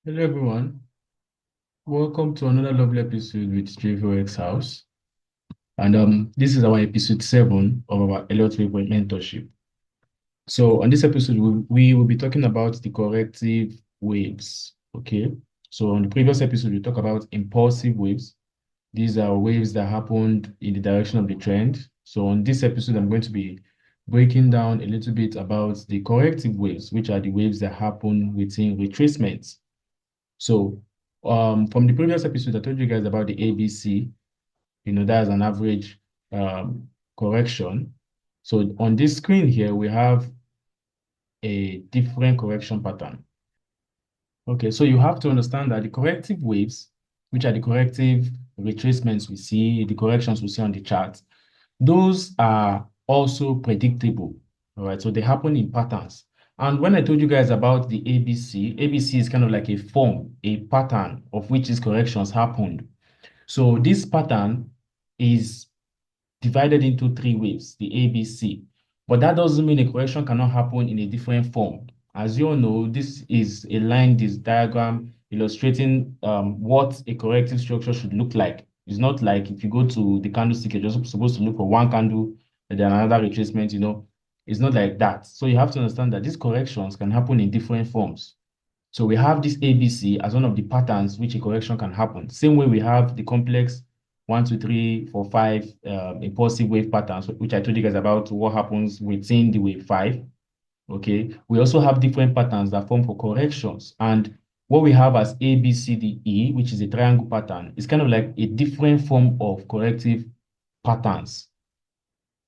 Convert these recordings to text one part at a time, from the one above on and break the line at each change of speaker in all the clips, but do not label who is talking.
Hello everyone, welcome to another lovely episode with Forex House. And this is our episode 7 of our Elliott mentorship. So on this episode, we will be talking about the corrective waves. Okay. So on the previous episode, we talked about impulsive waves. These are waves that happened in the direction of the trend. So on this episode, I'm going to be breaking down a little bit about the corrective waves, which are the waves that happen within retracements. So, from the previous episode, I told you guys about the ABC. That's an average um, correction. So on this screen here, we have a different correction pattern. Okay, so you have to understand that the corrective waves, which are the corrective retracements we see, the corrections we see on the chart, those are also predictable. All right, so they happen in patterns. And when I told you guys about the ABC, ABC is kind of like a form, a pattern of which these corrections happened. So this pattern is divided into three waves, the ABC. But that doesn't mean a correction cannot happen in a different form. As you all know, this is a line, this diagram illustrating what a corrective structure should look like. It's not like if you go to the candlestick, you're just supposed to look for one candle and then another retracement. It's not like that. So you have to understand that these corrections can happen in different forms. So we have this ABC as one of the patterns which a correction can happen. Same way we have the complex 1, 2, 3, 4, 5 impulsive wave patterns, which I told you guys about what happens within the wave 5. Okay. We also have different patterns that form for corrections. And what we have as ABCDE, which is a triangle pattern, is kind of like a different form of corrective patterns.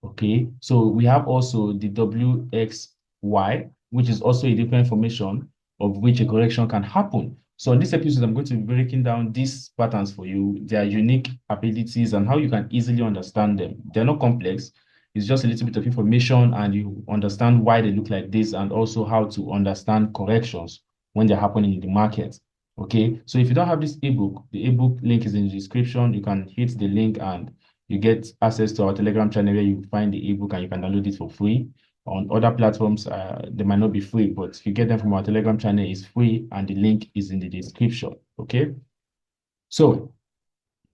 Okay, so we have also the WXY, which is also a different formation of which a correction can happen. So in this episode, I'm going to be breaking down these patterns for you, their unique abilities, and how you can easily understand them. They're not complex. It's just a little bit of information, and you understand why they look like this, and also how to understand corrections when they're happening in the market. Okay, so if you don't have this ebook, the ebook link is in the description. You can hit the link and you get access to our Telegram channel where you find the ebook and you can download it for free. On other platforms, they might not be free, but if you get them from our Telegram channel, it's free and the link is in the description. Okay. So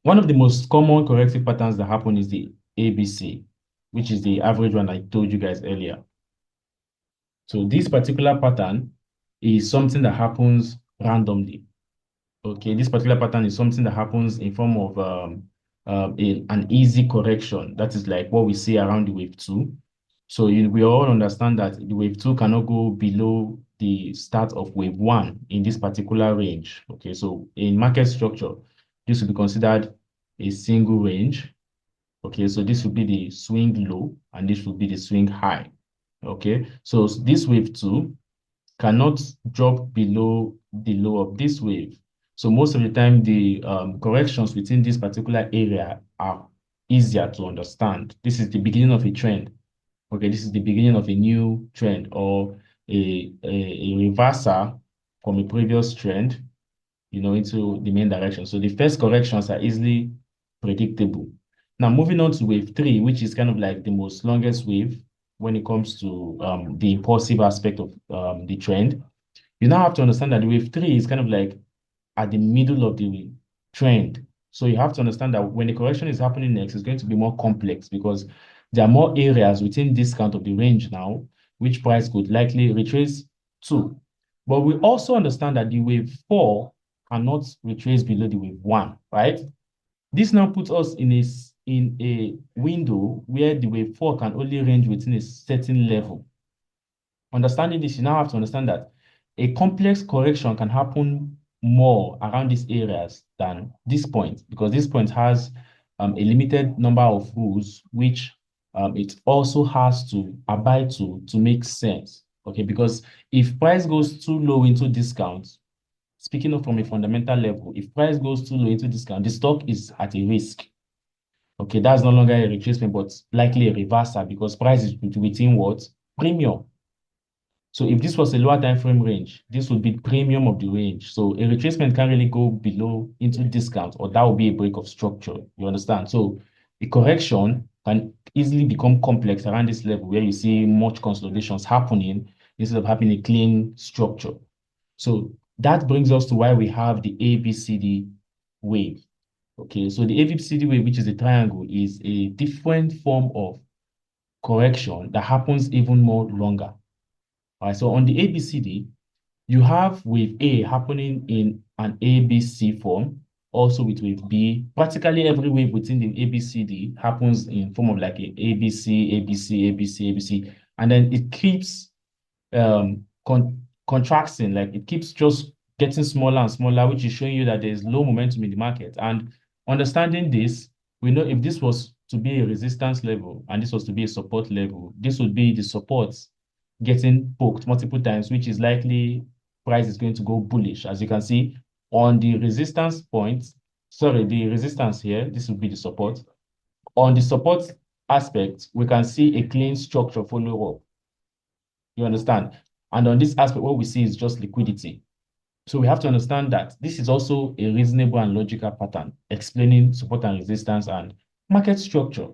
one of the most common corrective patterns that happen is the ABC, which is the average one I told you guys earlier. So this particular pattern is something that happens randomly. Okay, this particular pattern is something that happens in form of an easy correction. That is like what we see around the wave 2. So we all understand that the wave 2 cannot go below the start of wave 1 in this particular range. Okay, so in market structure, this will be considered a single range. Okay, so this will be the swing low and this will be the swing high. Okay, so this wave 2 cannot drop below the low of this wave. So most of the time, the corrections within this particular area are easier to understand. This is the beginning of a trend. Okay, this is the beginning of a new trend or a reversal from a previous trend, into the main direction. So the first corrections are easily predictable. Now, moving on to wave 3, which is kind of like the most longest wave when it comes to the impulsive aspect of the trend. You now have to understand that the wave 3 is kind of like at the middle of the trend. So you have to understand that when the correction is happening next, it's going to be more complex because there are more areas within this count of the range now, which price could likely retrace to. But we also understand that the wave 4 cannot retrace below the wave 1, right? This now puts us in a window where the wave 4 can only range within a certain level. Understanding this, you now have to understand that a complex correction can happen more around these areas than this point, because this point has a limited number of rules, which it also has to abide to make sense. Okay, because if price goes too low into discount, speaking of from a fundamental level, if price goes too low into discount, the stock is at a risk. Okay, that's no longer a retracement, but likely a reversal because price is within what? Premium. So if this was a lower time frame range, this would be premium of the range. So a retracement can't really go below into discount, or that would be a break of structure. You understand? So a correction can easily become complex around this level where you see much consolidations happening instead of having a clean structure. So that brings us to why we have the ABCD wave. Okay, so the ABCD wave, which is a triangle, is a different form of correction that happens even more longer. All right, so on the ABCD, you have wave A happening in an ABC form, also with wave B. Practically every wave within the ABCD happens in form of like a ABC, ABC, ABC, ABC, and then it keeps contracting, like it keeps just getting smaller and smaller, which is showing you that there's low momentum in the market. And understanding this, we know if this was to be a resistance level and this was to be a support level, this would be the supports getting poked multiple times, which is likely price is going to go bullish. As you can see on the resistance point, sorry, the resistance here, this would be the support. On the support aspect, we can see a clean structure follow up. You understand? And on this aspect, what we see is just liquidity. So we have to understand that this is also a reasonable and logical pattern explaining support and resistance and market structure.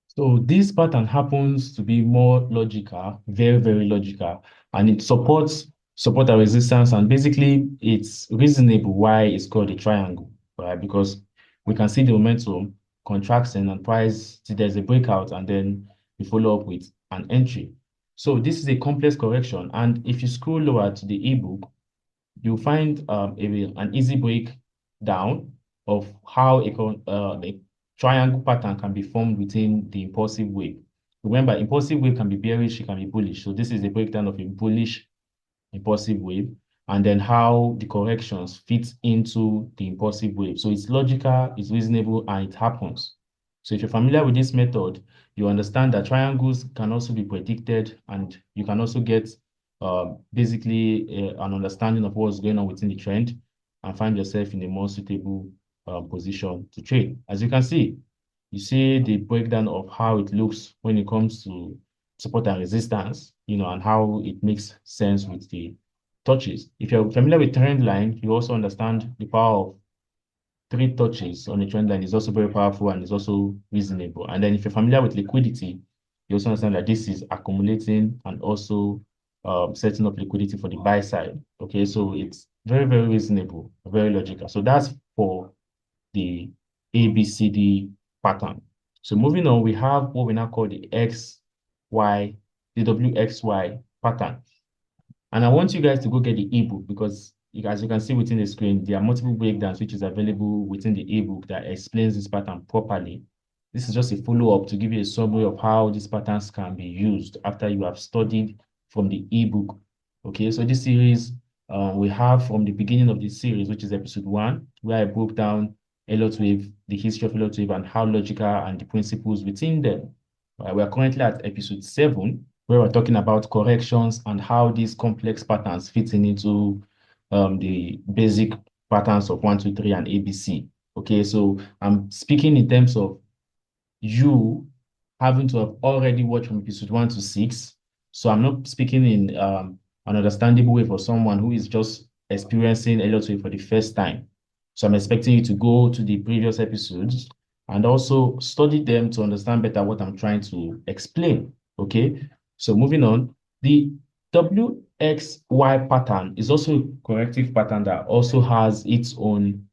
So this pattern happens to be more logical, very, very logical, and it supports support and resistance. And basically, it's reasonable why it's called a triangle, right? Because we can see the momentum contracting and price, see there's a breakout, and then we follow up with an entry. So this is a complex correction. And if you scroll lower to the ebook, you'll find an easy breakdown of how a triangle pattern can be formed within the impulsive wave. Remember, impulsive wave can be bearish, it can be bullish. So this is a breakdown of a bullish impulsive wave, and then how the corrections fit into the impulsive wave. So it's logical, it's reasonable, and it happens. So if you're familiar with this method, you understand that triangles can also be predicted, and you can also get basically an understanding of what's going on within the trend and find yourself in a more suitable position to trade. As you can see, you see the breakdown of how it looks when it comes to support and resistance, and how it makes sense with the touches. If you're familiar with trend line, you also understand the power of three touches on a trend line is also very powerful and is also reasonable. And then if you're familiar with liquidity, you also understand that this is accumulating and also setting up liquidity for the buy side. Okay, so it's very, very reasonable, very logical. So that's for the ABCD pattern. So moving on, we have what we now call the XY, the WXY pattern. And I want you guys to go get the ebook because as you can see within the screen, there are multiple breakdowns which is available within the ebook that explains this pattern properly. This is just a follow-up to give you a summary of how these patterns can be used after you have studied from the ebook. Okay, so this series we have from the beginning of this series, which is episode 1, where I broke down Elliott wave, the history of Elliott wave, and how logical and the principles within them. We are currently at episode 7, where we're talking about corrections and how these complex patterns fit into the basic patterns of 1, 2, 3, and ABC. Okay, so I'm speaking in terms of you having to have already watched from episode 1 to 6. So I'm not speaking in an understandable way for someone who is just experiencing Elliott wave for the first time. So I'm expecting you to go to the previous episodes and also study them to understand better what I'm trying to explain. Okay, so moving on, the WXY pattern is also a corrective pattern that also has its own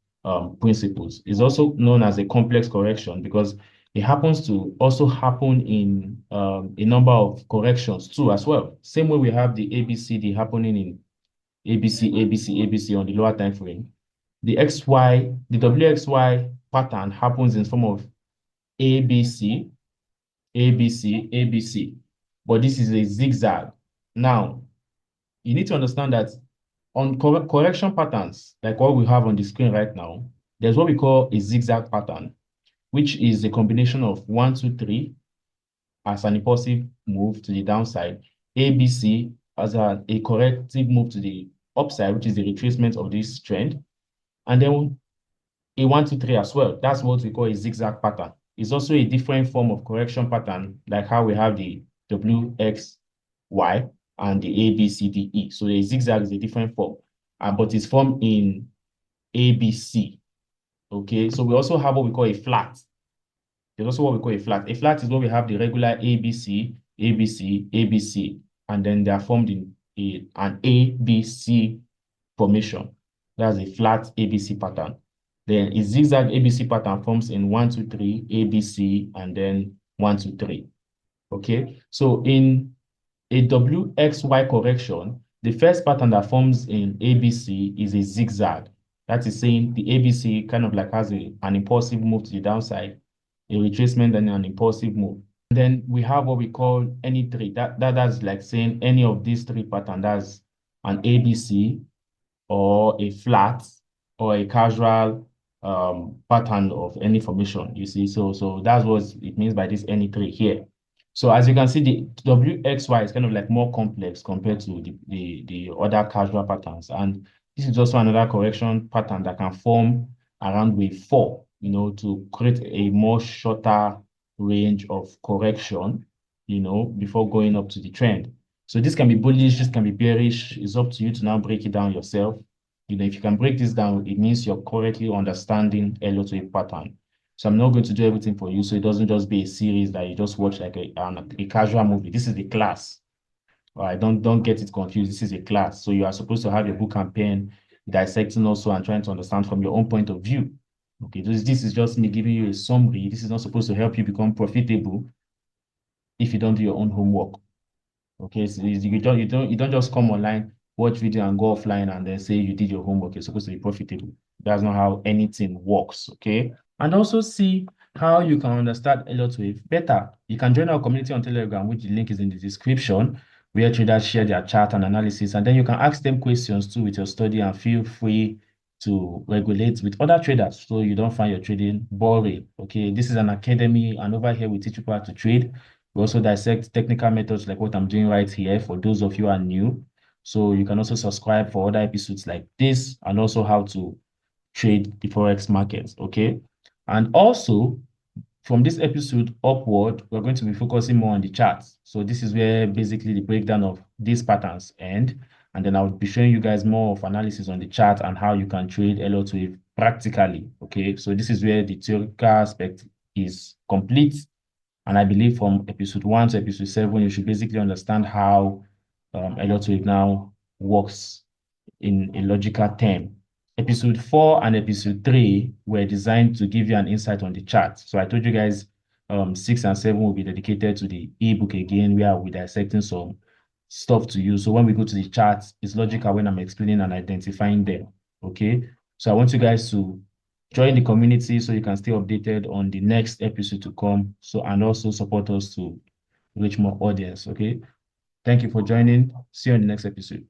principles. It's also known as a complex correction because it happens to also happen in a number of corrections too as well. Same way we have the ABCD happening in ABC, ABC, ABC on the lower time frame. The WXY pattern happens in form of ABC, ABC, ABC. But this is a zigzag. Now, you need to understand that on correction patterns, like what we have on the screen right now, there's what we call a zigzag pattern, which is a combination of 1, 2, 3 as an impulsive move to the downside, ABC as a corrective move to the upside, which is the retracement of this trend, and then a 1, 2, 3 as well. That's what we call a zigzag pattern. It's also a different form of correction pattern, like how we have the WXY and the ABCDE. So the zigzag is a different form, but it's formed in ABC. Okay, so we also have what we call a flat. There's also what we call a flat. A flat is where we have the regular ABC, ABC, ABC, and then they are formed in an ABC formation. That's a flat ABC pattern. Then a zigzag ABC pattern forms in 1, 2, 3, ABC, and then 1, 2, 3. Okay, so in a WXY correction, the first pattern that forms in ABC is a zigzag. That is saying the ABC kind of like has an impulsive move to the downside, a retracement, and an impulsive move. And then we have what we call any three. That's like saying any of these three patterns. That's an ABC or a flat or a casual pattern of any formation. You see, so that's what it means by this any three here. So as you can see, the WXY is kind of like more complex compared to the other casual patterns. And this is also another correction pattern that can form around wave 4, to create a more shorter range of correction, before going up to the trend. So this can be bullish, this can be bearish. It's up to you to now break it down yourself. If you can break this down, it means you're correctly understanding Elliott wave pattern. So I'm not going to do everything for you, so it doesn't just be a series that you just watch like a casual movie. This is the class. All right, don't get it confused. This is a class. So you are supposed to have your book and pen, dissecting also and trying to understand from your own point of view. Okay, this is just me giving you a summary. This is not supposed to help you become profitable if you don't do your own homework. Okay, so you don't just come online, watch video and go offline and then say you did your homework. You're supposed to be profitable. That's not how anything works. Okay, and also see how you can understand Elliott wave better. You can join our community on Telegram, which the link is in the description, where traders share their chart and analysis, and then you can ask them questions too with your study, and feel free to regulate with other traders so you don't find your trading boring. Okay, this is an academy, and over here we teach people how to trade. We also dissect technical methods like what I'm doing right here for those of you who are new. So you can also subscribe for other episodes like this, and also how to trade the Forex markets, okay? And also, from this episode upward, we're going to be focusing more on the charts. So this is where basically the breakdown of these patterns end. And then I'll be showing you guys more of analysis on the chart and how you can trade Elliott wave practically, okay? So this is where the theoretical aspect is complete. And I believe from episode 1 to episode 7, you should basically understand how Elliott wave now works in a logical term. Episode 4 and episode 3 were designed to give you an insight on the chart. So I told you guys 6 and 7 will be dedicated to the ebook again, where I'll be dissecting some stuff to you. So when we go to the charts, it's logical when I'm explaining and identifying them. Okay. So I want you guys to join the community so you can stay updated on the next episode to come. So, and also support us to reach more audience. Okay. Thank you for joining. See you on the next episode.